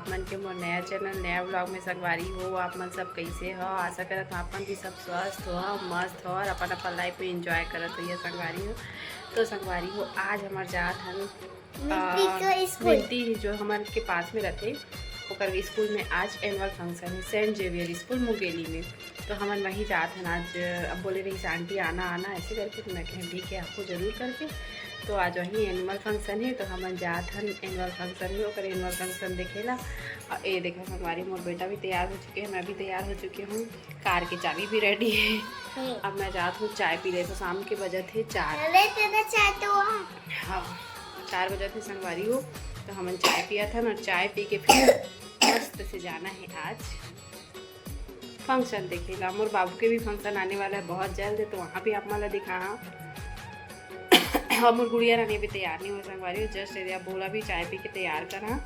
आप मन के मोर नया चैनल नया ब्लॉग में संगवारी हो। आप मन सब कैसे हो? आशा करत आप मन भी सब स्वस्थ हो, मस्त हो और अपन अपन लाइफ में एंजॉय करत हो। ये संगवारी हो तो संगवारी हो आज हमार जात हन विनती जो हमारे के पास में रहते ओकर स्कूल में आज एनुअल फंक्शन है सेंट जेवियर स्कूल मुंगेली में। तो हमन वहीं जात हैं आज। अब बोले रही आंटी आना आना ऐसे करके, तो मैं कहें ठीक है आपको ज़रूर करके। तो आज वहीं एनुअल फंक्शन है तो हमन जात हन एनुअल फंक्शन में और एनुअल फंक्शन देखेला। और ये देखा हमारी मोर बेटा भी तैयार हो चुके हैं, मैं भी तैयार हो चुकी हूँ, कार की चाबी भी रेडी है। अब मैं जात हूँ चाय पी ले। तो शाम के बजे थे 4। हाँ 4 बजे थे संगवारी हो। तो हमन चाय पिया था ना, चाय पी के फिर मस्त से जाना है आज फंक्शन देखेला। मोर बाबू के भी फंक्शन आने वाला है बहुत जल्द है, तो वहाँ भी आप मला दिखा। हाँ मोर गुड़िया रानी भी तैयार नहीं हो संगवारी हो, जस्ट एरिया बोला भी चाय पी के तैयार करा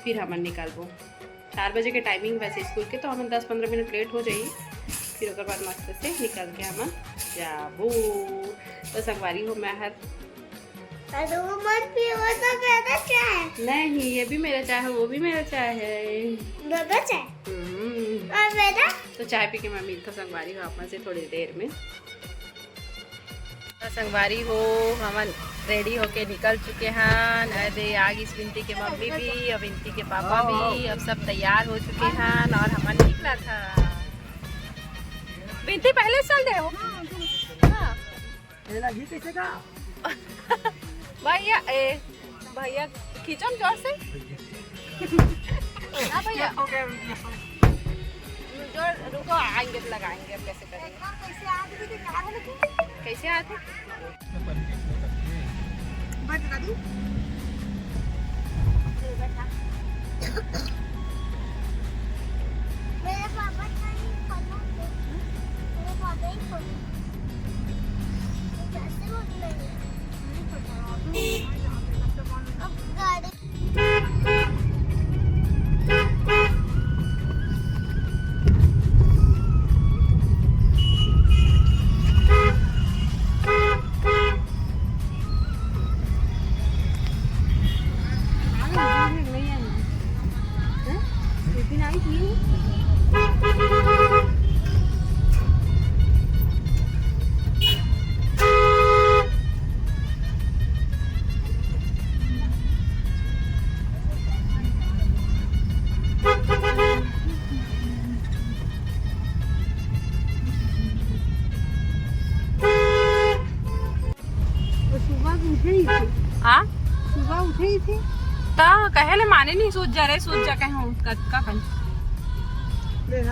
फिर हमन निकलबो। 4 बजे के टाइमिंग वैसे स्कूल के, तो हमन 10-15 मिनट लेट हो जाइए, फिर उसके बाद मस्त से निकल के हमन जाबो। तो संगवारी हो मैं हर नहीं, ये भी मेरा चाय है वो भी मेरा चाय है। तो चाय पी के मैं मिलता संगवारी हो आप से थोड़ी देर में। संगवारी हो हमन रेडी होके निकल चुके हैं। अरे आगे इस बिनती के मम्मी भी और बिनती के पापा भी अब सब तैयार हो चुके हैं और हमन निकला था। बिनती पहले चल दे हो भैया भैया खींचो जोर से। हाँ भैया जोर रुको, आएंगे तो लगाएंगे। अब कैसे करेंगे? कैसे आते? हाँ सुबह उठे ही थे तो कहे माने नहीं सूझ जा रहे, सूझ जा कहे का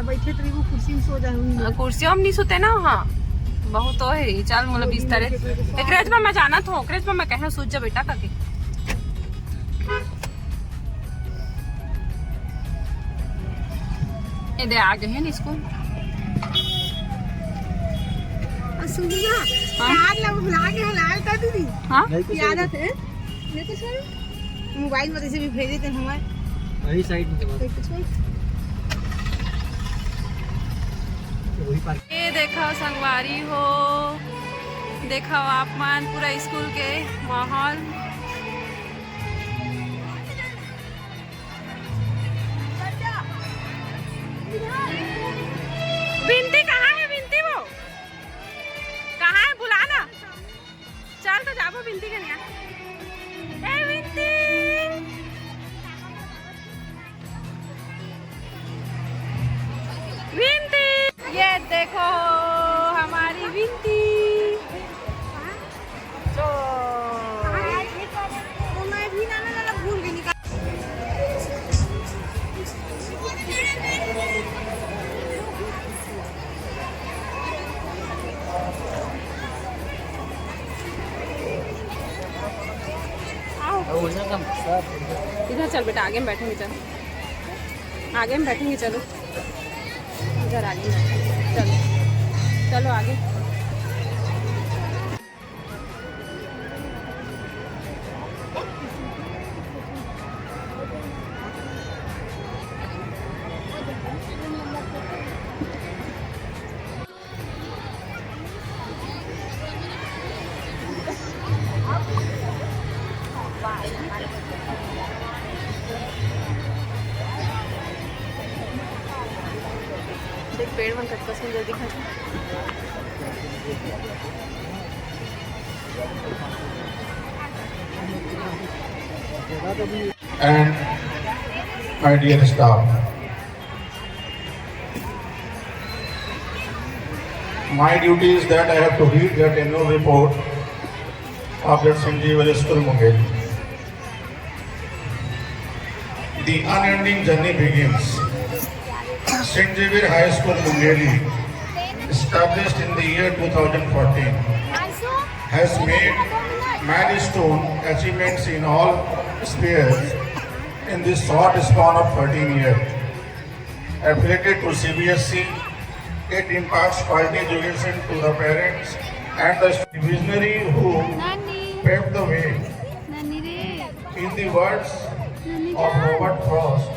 बैठे तो वो कुर्सी में सो जा। कुर्सियों में नहीं सोते ना। हाँ बहुत तो है। चल मतलब बिस्तर एकरेज में मैं जाना था, एकरेज में मैं कहे सूझ जा बेटा करके। ये दे आ गए हैं स्कूल। आदत है मोबाइल में से भी भेजे थे हमारे वही साइड में। ये देखो संगवारी हो, देखो आप मान पूरा स्कूल के माहौल। बिनती कहाँ है? बिनती वो कहाँ है? बुलाना। चल तो जाबो बिनती के यहाँ। ए बिनती बिनती, ये देखो हमारी बिनती। तो मैं भी ना भूल गई। इधर चल बेटा, आगे में बैठेंगे। चल आगे में बैठेंगे, चलो इधर आगे चलो, चलो आगे। देख पेड़ में कतका सुंदर दिखत है। And my dear staff, my duty is that I have to read that annual report of that St. Xavier School, Mungeli. The unending journey begins. St. Xavier High School, Mungeli, established in the year 2014, has made milestone achievements in all spheres in this short span of 13 years. Affiliated to CBSE, it imparts quality education to the parents and the visionary who paved the way. In the words of Robert Frost,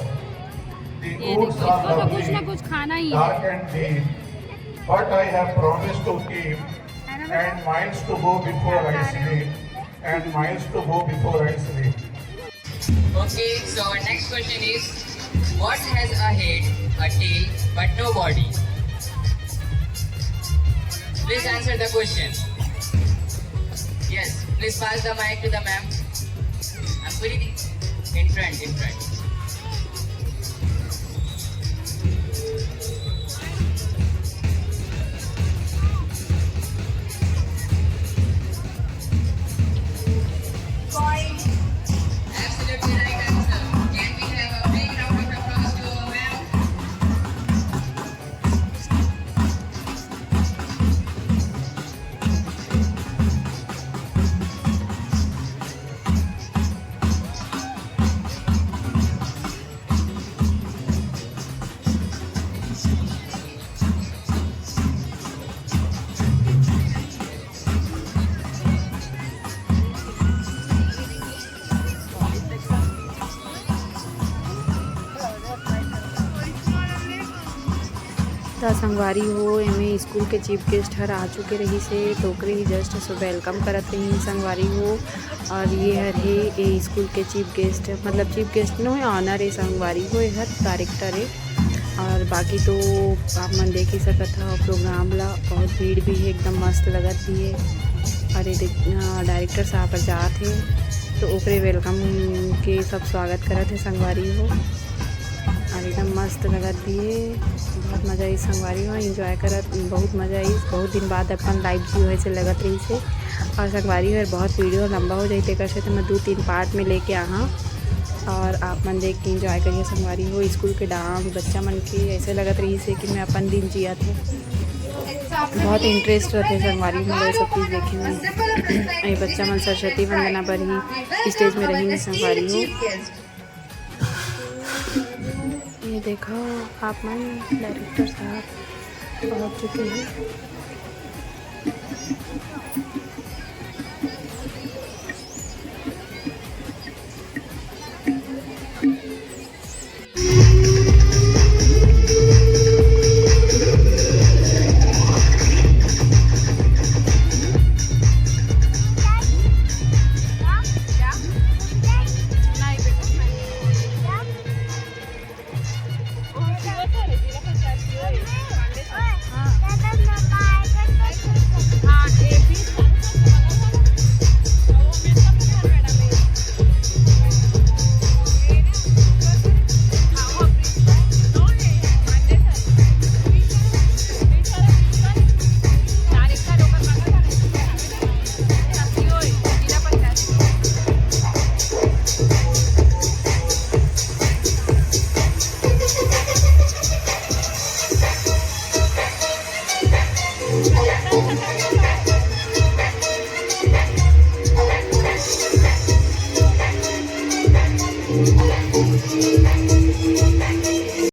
the woods are lovely, dark and deep, but I have promised to keep, and miles to go before I sleep, and miles to go before I sleep. Okay, so our next question is, what has a head, a tail, but no body? Please answer the question. Yes, please pass the mic to the ma'am. Ampuriti, in front, in front. Absolutely right answer. Can we have a big round of applause to our ma'am? त संगवारी हो एमे school के chief guest हर आ चुके रही से तो ओकरे ही जस्ट सो वेलकम करत रही संगवारी हो। और ये हर है ये स्कूल के चीफ गेस्ट मतलब चीफ गेस्ट नो है ऑनर है संगवारी हो हर डायरेक्टर है। और बाकी तो आप मन देख ही सकत हो प्रोग्राम ला बहुत भीड़ भी है एकदम मस्त लगत भी है। और ये डायरेक्टर साहब जात है तो ओकरे वेलकम के सब स्वागत करत है संगवारी हो। और एकदम मस्त लगत भी है बहुत मज़ा आई संगवारी हो एंजॉय करत बहुत मज़ा आई बहुत दिन बाद अपन लाइव जी हुए से लगत रही से। और संगवारी हो बहुत वीडियो लंबा हो जाते कर से तो मैं 2-3 पार्ट में लेके आहा और आप मन देख के इंजॉय करिए संगवारी हो। स्कूल के डांस बच्चा मन के ऐसे लगत रही से कि मैं अपन दिन जिया थे बहुत इंटरेस्ट रहते संगवारी में ये सब चीज़ देखे में। ये बच्चा मन सरस्वती वंदना पर ही स्टेज में रही संगवारी हो। ये देखो आप मन डायरेक्टर साहब पहुँच चुके हैं।